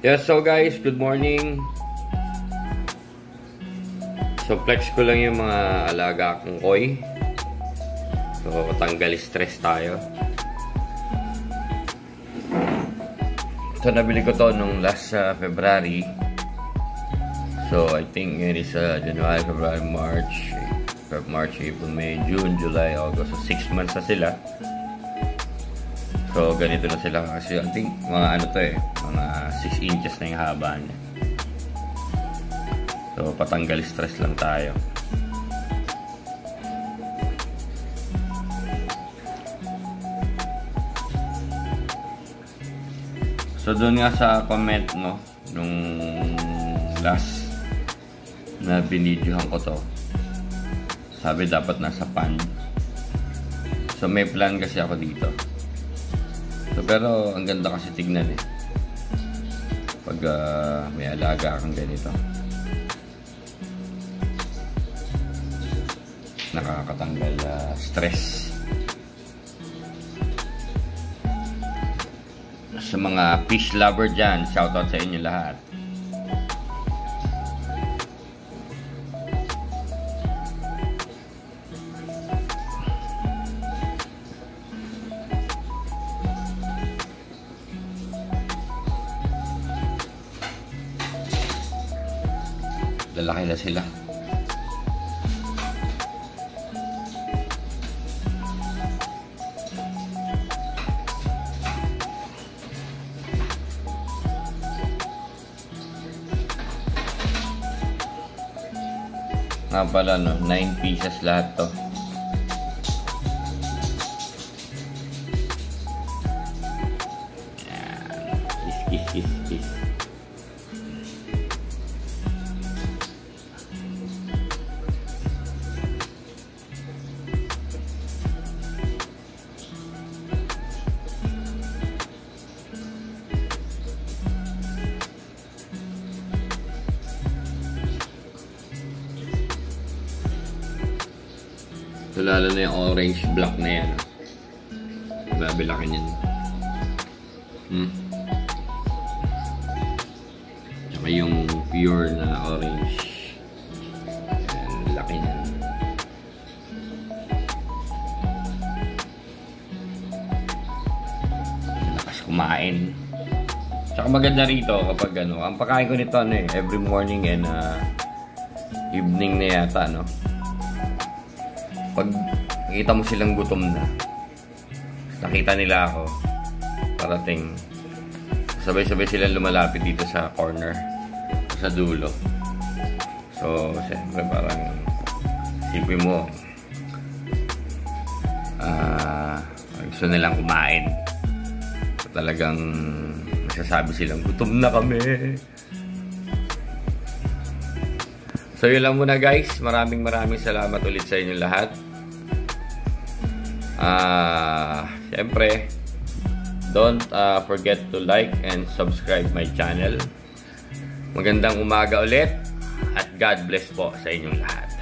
Yes, so guys, good morning. So flex ko lang yung mga alaga kong koi. So tanggal stress tayo. So nabili ko to nung last February. So I think it is January, February, March, April, May, June, July, August. So 6 months na sila. So ganito na sila kasi I think mga ano to mga 6 inches na yung haba niya. So patanggal stress lang tayo. So doon nga sa comment nung last na binidyohan ko to, sabi dapat nasa pan. So may plan kasi ako dito. So pero ang ganda kasi tignan pag may alaga kang ganito. Nakakatanggal stress. Sa mga fish lover dyan, shoutout sa inyo lahat. Lalaki na sila. Nga pala 9 pieces lahat to. Yan. Kiss. So, lalo na yung orange black na yan. Grabe laki niyan. Tsaka yung pure na orange. Ayan, laki niyan. Lakas kumain. Tsaka maganda rito kapag ang pagkain ko nito every morning and evening na yata pag nakita mo silang gutom na, nakita nila ako, parating, sabay-sabay silang lumalapit dito sa corner, sa dulo. So, siyempre parang, isipin mo, gusto nilang kumain. So, talagang, masasabi silang, gutom na kami. So, yun lang muna guys. Maraming salamat ulit sa inyo lahat. Siyempre, don't forget to like and subscribe my channel. Magandang umaga ulit at God bless po sa inyong lahat.